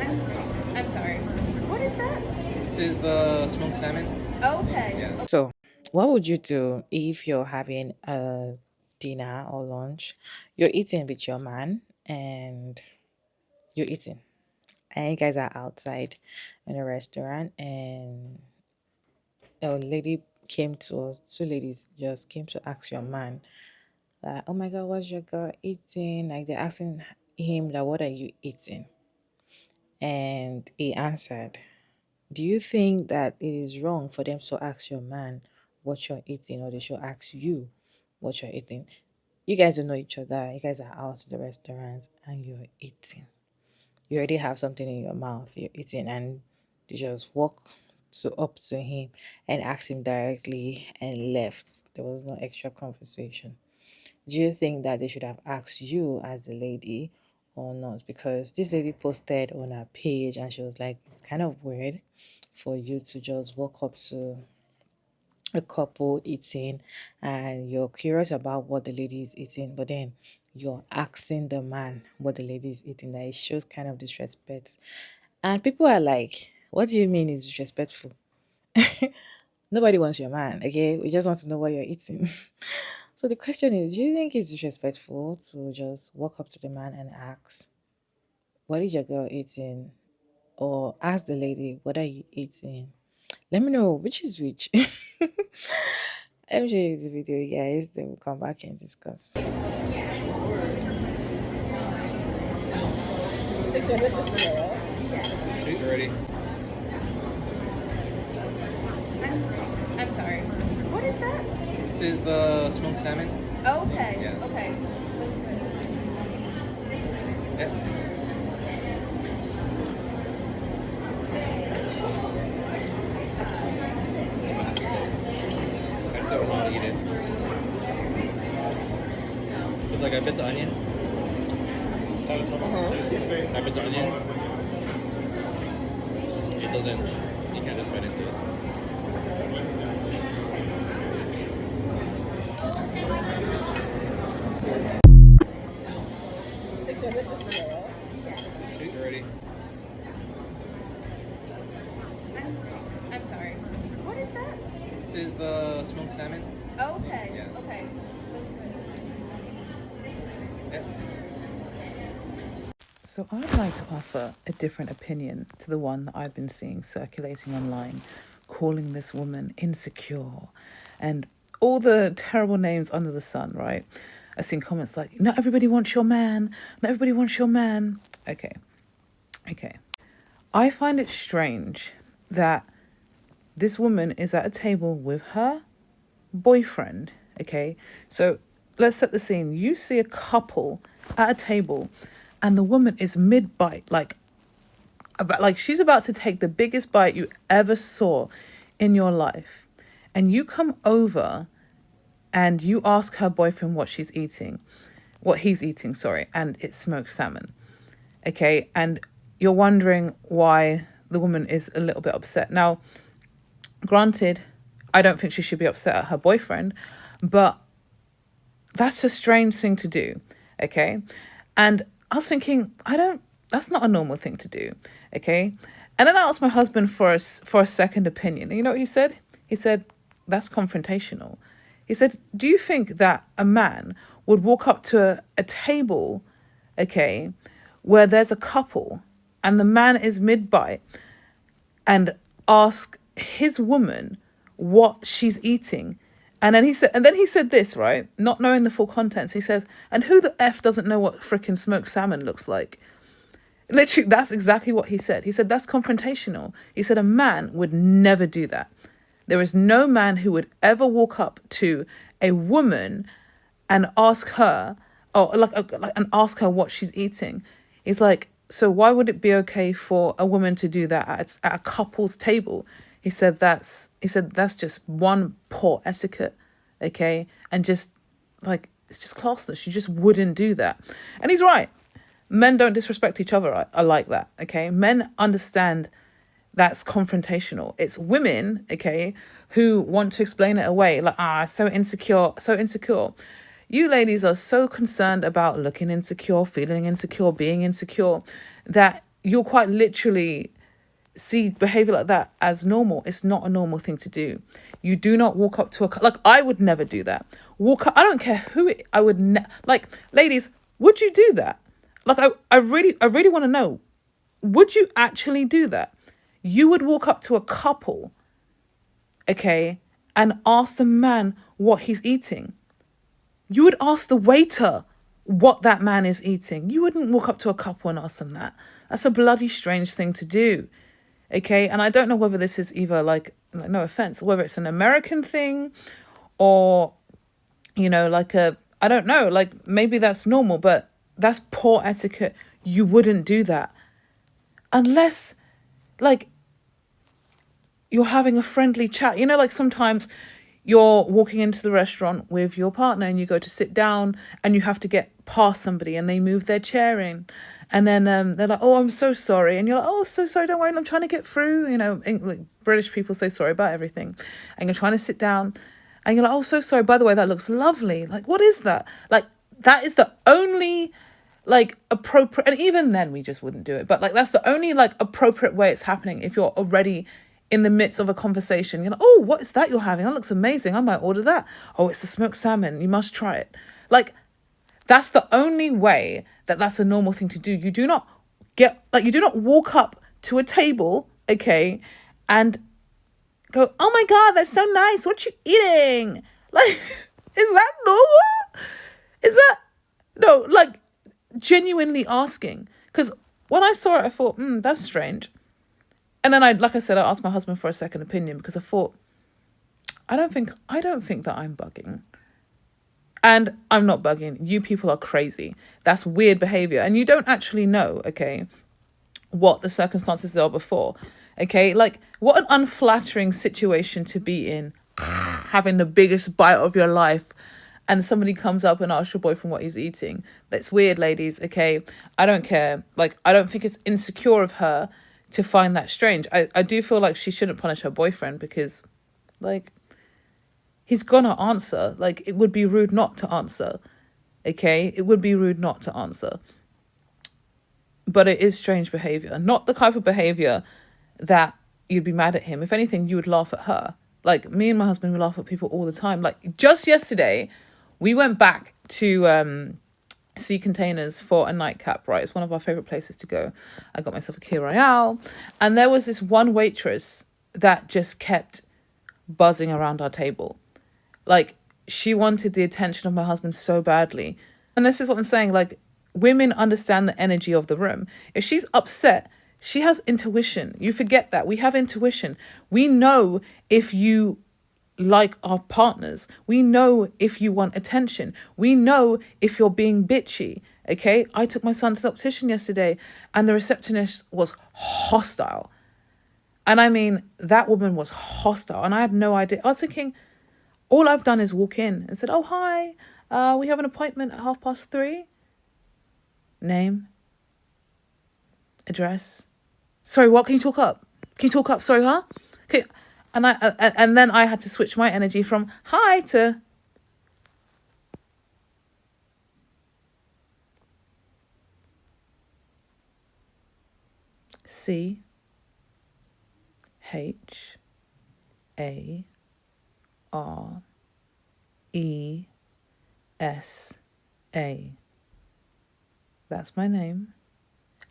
I'm sorry. What is that? This is the smoked salmon. Okay. Yeah. So, what would you do if you're having a dinner or lunch? You're eating with your man and you're eating, and you guys are outside in a restaurant, and a lady came to two ladies just came to ask your man, like, oh my god, what's your girl eating? Like they're asking him, like, what are you eating? And he answered, do you think that it is wrong for them to ask your man what you're eating, or they should ask you what you're eating? You guys don't know each other. You guys are out at the restaurant and you're eating. You already have something in your mouth. You're eating, and you just walk up to him and ask him directly and left. There was no extra conversation. Do you think that they should have asked you as the lady or not? Because this lady posted on her page and she was like, it's kind of weird for you to just walk up to a couple eating and you're curious about what the lady is eating, but then you're asking the man what the lady is eating. That it shows kind of disrespect. And people are like, what do you mean is disrespectful? Nobody wants your man, okay? We just want to know what you're eating. So the question is, do you think it's disrespectful to just walk up to the man and ask, what is your girl eating? Or ask the lady, what are you eating? Let me know which is which. Let me show you this video, guys. Then we'll come back and discuss. Is it good with the syrup? She's ready. I'm sorry. What is that? This is the smoked salmon. Okay. Yeah. Okay. Yeah. I still want to eat it. It's like I bit the onion. I bit the onion. It doesn't. You can't just bite into it. Is it good with the syrup? She's ready. I'm sorry. What is that? This is the smoked salmon. Okay. Yeah. Okay. Yeah. So I'd like to offer a different opinion to the one that I've been seeing circulating online, calling this woman insecure and all the terrible names under the sun, right? I've seen comments like, not everybody wants your man, not everybody wants your man. Okay. I find it strange that this woman is at a table with her boyfriend, okay? So let's set the scene. You see a couple at a table and the woman is mid-bite, like she's about to take the biggest bite you ever saw in your life. And you come over and you ask her boyfriend what he's eating, and it's smoked salmon. Okay, and you're wondering why the woman is a little bit upset. Now, granted, I don't think she should be upset at her boyfriend, but that's a strange thing to do, okay? And I was thinking, that's not a normal thing to do, okay? And then I asked my husband for a second opinion. And you know what he said? He said, that's confrontational. He said, do you think that a man would walk up to a table, okay, where there's a couple and the man is mid-bite and ask his woman what she's eating? And then he said this, right? Not knowing the full contents, he says, and who the F doesn't know what freaking smoked salmon looks like? Literally, that's exactly what he said. He said, that's confrontational. He said, a man would never do that. There is no man who would ever walk up to a woman and ask her, and ask her what she's eating. He's like, so why would it be okay for a woman to do that at a couple's table? He said that's just one poor etiquette, okay, and just like it's just classless. You just wouldn't do that, and he's right. Men don't disrespect each other. I like that, okay. Men understand that's confrontational. It's women, okay, who want to explain it away, like so insecure, so insecure. You ladies are so concerned about looking insecure, feeling insecure, being insecure, that you'll quite literally see behavior like that as normal. It's not a normal thing to do. You do not walk up to like, I would never do that. Walk up, I don't care who it, I would like, ladies, would you do that? Like, I really want to know, would you actually do that? You would walk up to a couple, okay, and ask the man what he's eating. You would ask the waiter what that man is eating. You wouldn't walk up to a couple and ask them that. That's a bloody strange thing to do. Okay, and I don't know whether this is either like no offense, whether it's an American thing or, you know, like I don't know, like maybe that's normal, but that's poor etiquette. You wouldn't do that unless like you're having a friendly chat. You know, like sometimes you're walking into the restaurant with your partner and you go to sit down and you have to get past somebody and they move their chair in. And then they're like, oh, I'm so sorry. And you're like, oh, so sorry, don't worry, I'm trying to get through. You know, like British people say sorry about everything. And you're trying to sit down and you're like, oh, so sorry, by the way, that looks lovely. Like, what is that? Like, that is the only like appropriate, and even then we just wouldn't do it. But like, that's the only like appropriate way it's happening. If you're already in the midst of a conversation, you're like, oh, what is that you're having? That looks amazing. I might order that. Oh, it's the smoked salmon. You must try it. Like, that's the only way that that's a normal thing to do. You do not you do not walk up to a table, okay, and go, oh my God, that's so nice. What you eating? Like, is that normal? Is that, no, like genuinely asking. Because when I saw it, I thought, that's strange. And then I asked my husband for a second opinion because I thought, I don't think that I'm bugging. And I'm not bugging. You people are crazy. That's weird behavior. And you don't actually know, okay, what the circumstances are before. Okay, like what an unflattering situation to be in, having the biggest bite of your life and somebody comes up and asks your boyfriend what he's eating. That's weird, ladies, okay? I don't care. Like, I don't think it's insecure of her to find that strange. I do feel like she shouldn't punish her boyfriend because, like, he's gonna answer. Like, it would be rude not to answer, okay? It would be rude not to answer. But it is strange behavior. Not the type of behavior that you'd be mad at him. If anything, you would laugh at her. Like, me and my husband, we laugh at people all the time. Like, just yesterday, we went back to Sea Containers for a nightcap, right? It's one of our favourite places to go. I got myself a Key Royale. And there was this one waitress that just kept buzzing around our table. Like, she wanted the attention of my husband so badly. And this is what I'm saying. Like, women understand the energy of the room. If she's upset, she has intuition. You forget that. We have intuition. We know if you like our partners. We know if you want attention. We know if you're being bitchy. Okay? I took my son to the optician yesterday and the receptionist was hostile. And I mean, that woman was hostile. And I had no idea. I was thinking, all I've done is walk in and said, oh, hi, we have an appointment at 3:30. Name, address. Sorry, what? Can you talk up? Can you talk up? Sorry, huh? Okay. And then I had to switch my energy from hi to C H A R E S A. That's my name.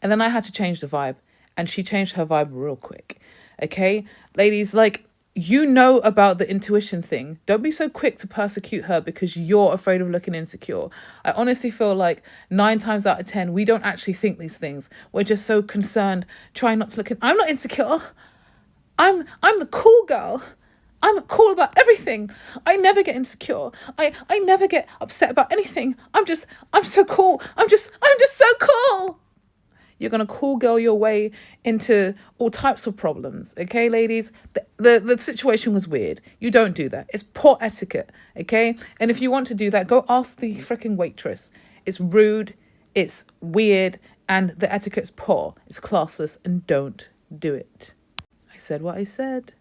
And then I had to change the vibe. And she changed her vibe real quick. Okay? Ladies, like, you know about the intuition thing. Don't be so quick to persecute her because you're afraid of looking insecure. I honestly feel like 9 times out of 10, we don't actually think these things. We're just so concerned, trying not to look I'm not insecure. I'm the cool girl. I'm cool about everything. I never get insecure. I never get upset about anything. I'm so cool. I'm just so cool. You're going to cool girl your way into all types of problems. Okay, ladies? The situation was weird. You don't do that. It's poor etiquette. Okay? And if you want to do that, go ask the freaking waitress. It's rude. It's weird. And the etiquette's poor. It's classless. And don't do it. I said what I said.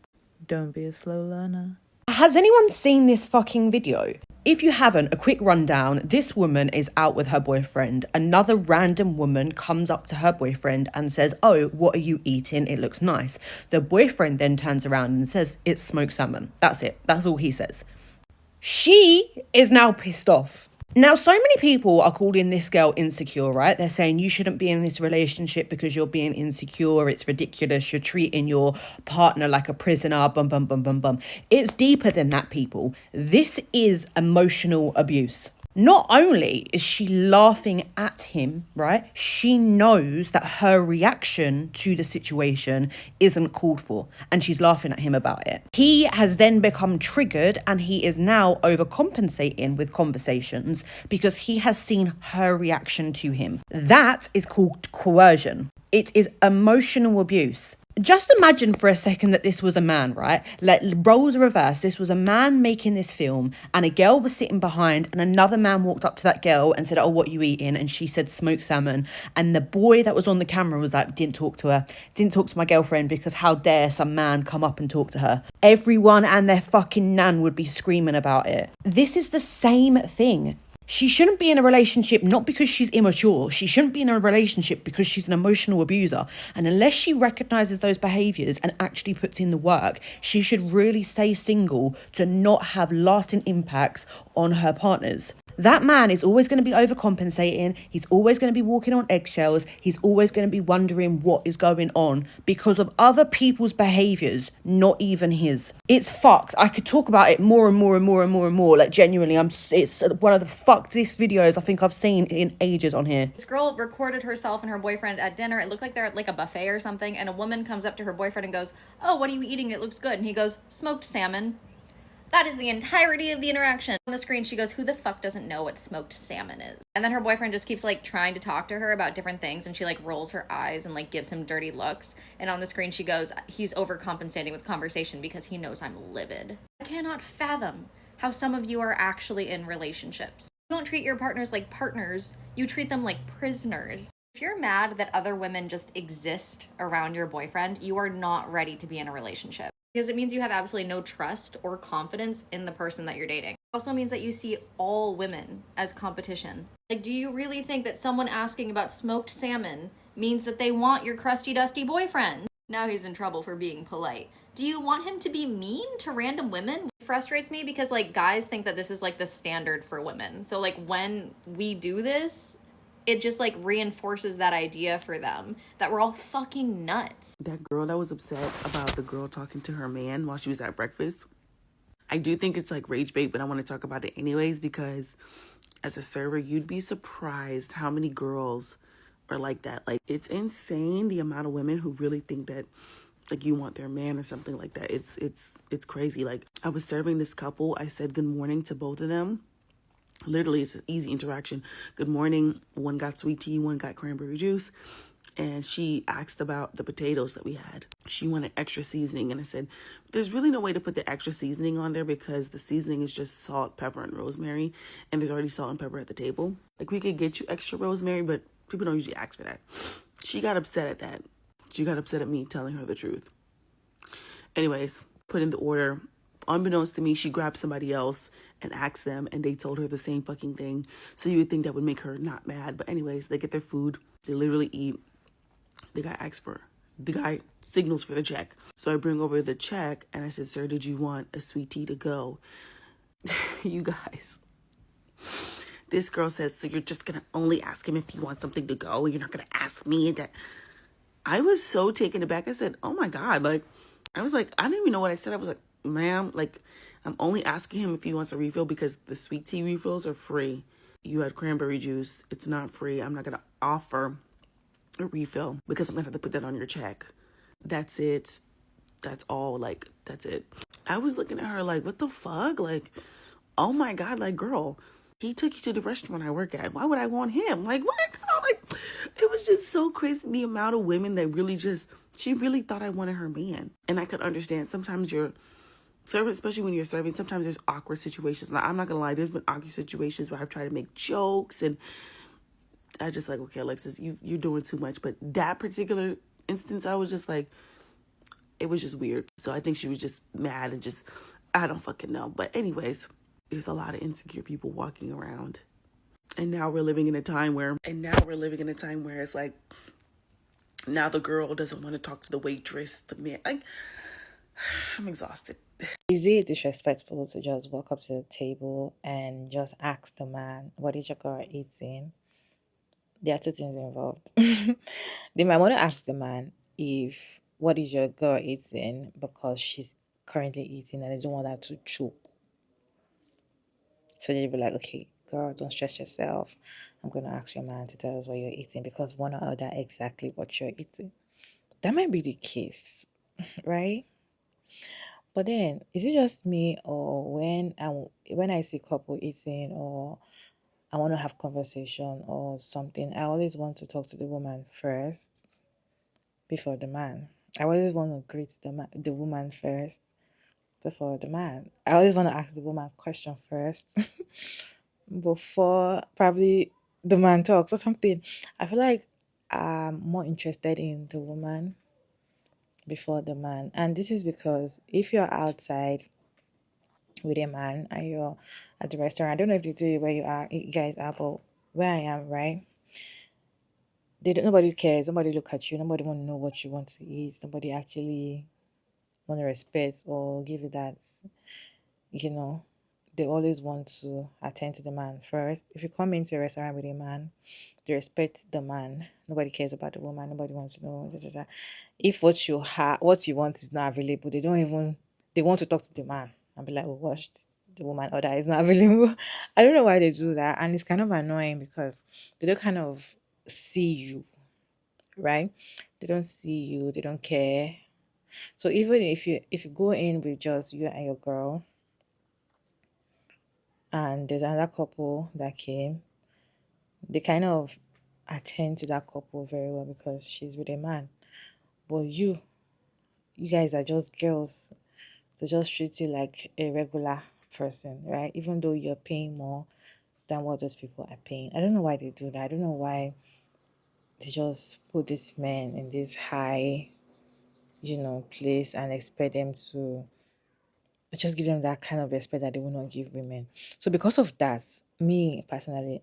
Don't be a slow learner. Has anyone seen this fucking video? If you haven't, a quick rundown. This woman is out with her boyfriend. Another random woman comes up to her boyfriend and says, oh, what are you eating? It looks nice. The boyfriend then turns around and says, it's smoked salmon. That's it. That's all he says. She is now pissed off. Now, so many people are calling this girl insecure, right? They're saying you shouldn't be in this relationship because you're being insecure. It's ridiculous. You're treating your partner like a prisoner. Bum, bum, bum, bum, bum. It's deeper than that, people. This is emotional abuse. Not only is she laughing at him, right? She knows that her reaction to the situation isn't called for, and she's laughing at him about it. He has then become triggered, and he is now overcompensating with conversations because he has seen her reaction to him. That is called coercion. It is emotional abuse. Just imagine for a second that this was a man, right? Like, roles reversed. This was a man making this film, and a girl was sitting behind, and another man walked up to that girl and said, oh, what are you eating? And she said, smoked salmon. And the boy that was on the camera was like, didn't talk to her. Didn't talk to my girlfriend because how dare some man come up and talk to her? Everyone and their fucking nan would be screaming about it. This is the same thing. She shouldn't be in a relationship not because she's immature. She shouldn't be in a relationship because she's an emotional abuser. And unless she recognises those behaviours and actually puts in the work, she should really stay single to not have lasting impacts on her partners. That man is always going to be overcompensating. He's always going to be walking on eggshells. He's always going to be wondering what is going on because of other people's behaviours, not even his. It's fucked. I could talk about it more and more and more and more and more. Like, genuinely, it's one of the fuckedest videos I think I've seen in ages on here. This girl recorded herself and her boyfriend at dinner. It looked like they're at like a buffet or something. And a woman comes up to her boyfriend and goes, oh, what are you eating? It looks good. And he goes, smoked salmon. That is the entirety of the interaction. On the screen, she goes, who the fuck doesn't know what smoked salmon is? And then her boyfriend just keeps like trying to talk to her about different things, and she like rolls her eyes and like gives him dirty looks. And on the screen, she goes, he's overcompensating with conversation because he knows I'm livid. I cannot fathom how some of you are actually in relationships. You don't treat your partners like partners, you treat them like prisoners. If you're mad that other women just exist around your boyfriend, you are not ready to be in a relationship. Because it means you have absolutely no trust or confidence in the person that you're dating. It also means that you see all women as competition. Like, do you really think that someone asking about smoked salmon means that they want your crusty, dusty boyfriend? Now he's in trouble for being polite. Do you want him to be mean to random women? It frustrates me because, like, guys think that this is, like, the standard for women. So, like, when we do this, it just like reinforces that idea for them that we're all fucking nuts. That girl that was upset about the girl talking to her man while she was at breakfast, I do think it's like rage bait, but I want to talk about it anyways because as a server, you'd be surprised how many girls are like that. Like, it's insane the amount of women who really think that like you want their man or something like that. It's crazy. Like, I was serving this couple. I said good morning to both of them. Literally, it's an easy interaction. Good morning. One got sweet tea, one got cranberry juice. And she asked about the potatoes that we had. She wanted extra seasoning. And I said, there's really no way to put the extra seasoning on there because the seasoning is just salt, pepper, and rosemary. And there's already salt and pepper at the table. Like, we could get you extra rosemary, but people don't usually ask for that. She got upset at that. She got upset at me telling her the truth. Anyways, put in the order. Unbeknownst to me, she grabbed somebody else and asked them, and they told her the same fucking thing. So you would think that would make her not mad. But anyways, they get their food. They literally eat. The guy signals for the check. So I bring over the check, and I said, sir, did you want a sweet tea to go? You guys. This girl says, so you're just going to only ask him if you want something to go? You're not going to ask me that? I was so taken aback. I said, oh my God. Like, I was like, I didn't even know what I said. I was like, ma'am, like, I'm only asking him if he wants a refill because the sweet tea refills are free. You had cranberry juice. It's not free. I'm not going to offer a refill because I'm going to have to put that on your check. That's it. That's all. Like, that's it. I was looking at her like, what the fuck? Like, oh my God, like, girl, he took you to the restaurant I work at. Why would I want him? Like, what? Girl? Like, it was just so crazy. The amount of women that really just, she really thought I wanted her man. And I could understand sometimes you're serving, especially when you're serving, sometimes there's awkward situations. Now, I'm not gonna lie, there's been awkward situations where I've tried to make jokes and I just like, okay, Alexis, you're doing too much. But that particular instance, I was just like, it was just weird. So I think she was just mad and just, I don't fucking know. But anyways, there's a lot of insecure people walking around. And now we're living in a time where it's like, now the girl doesn't want to talk to the waitress, the man. Like, I'm exhausted. Is it disrespectful to just walk up to the table and just ask the man, what is your girl eating? There are two things involved. They might want to ask the man if what is your girl eating because she's currently eating and they don't want her to choke. So they'll be like, okay, girl, don't stress yourself. I'm gonna ask your man to tell us what you're eating because one or other exactly what you're eating. That might be the case, right? But then, is it just me, or when I see couple eating, or I want to have conversation or something, I always want to talk to the woman first before the man. I always want to greet the woman first before the man. I always want to ask the woman question first before probably the man talks or something. I feel like I'm more interested in the woman before the man. And this is because if you're outside with a man and you're at the restaurant, I don't know if they do it where you guys are, but where I am, right? Nobody cares, nobody look at you, nobody want to know what you want to eat, nobody actually want to respect or give you that, you know. They always want to attend to the man first. If you come into a restaurant with a man, they respect the man. Nobody cares about the woman. Nobody wants to know. Da, da, da. If what you want is not available, they want to talk to the man and be like, oh, watch, the woman order is not available. I don't know why they do that, and it's kind of annoying because they don't kind of see you, right? They don't see you. They don't care. So even if you go in with just you and your girl, and there's another couple that came, they kind of attend to that couple very well because she's with a man. But you guys are just girls. They just treat you like a regular person, right? Even though you're paying more than what those people are paying. I don't know why they do that. I don't know why they just put these men in this high, place and expect them to just give them that kind of respect that they will not give women. So because of that, me personally,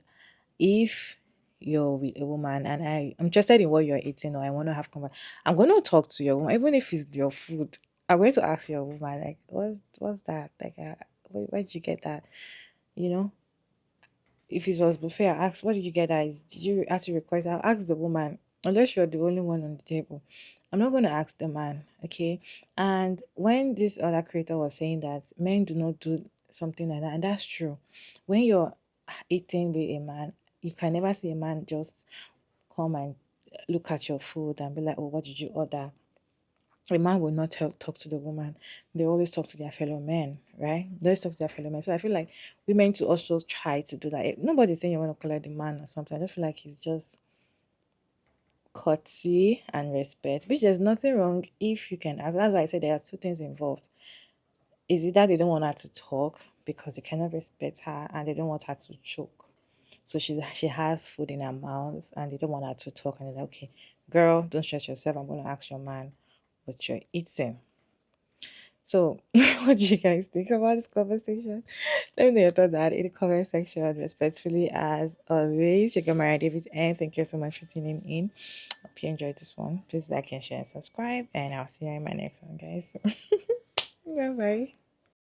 if you're with a woman and I'm interested in what you're eating or I want to have conversation, I'm going to talk to your woman, even if it's your food. I'm going to ask your woman, like, what's that? Like, where did you get that? You know, if it was buffet, I ask, what did you get that? Did you actually request? I'll ask the woman, unless you're the only one on the table. I'm not going to ask the man, okay? And when this other creator was saying that men do not do something like that, and that's true. When you're eating with a man, you can never see a man just come and look at your food and be like, oh, what did you order? A man will not talk to the woman. They always talk to their fellow men, right? They always talk to their fellow men. So I feel like women to also try to do that. Nobody's saying you want to collect the man or something. I just feel like it's just courtesy and respect, which there's nothing wrong if you can ask. That's why I said there are two things involved. Is it that they don't want her to talk because they cannot respect her and they don't want her to choke? So she has food in her mouth and they don't want her to talk and they're like, okay, girl, don't stress yourself. I'm gonna ask your man what you're eating. So, what do you guys think about this conversation? Let me know your thoughts in the comment section. Respectfully, as always, you can marry David, and thank you so much for tuning in. Hope you enjoyed this one. Please like and share and subscribe, and I'll see you in my next one, guys. Bye bye.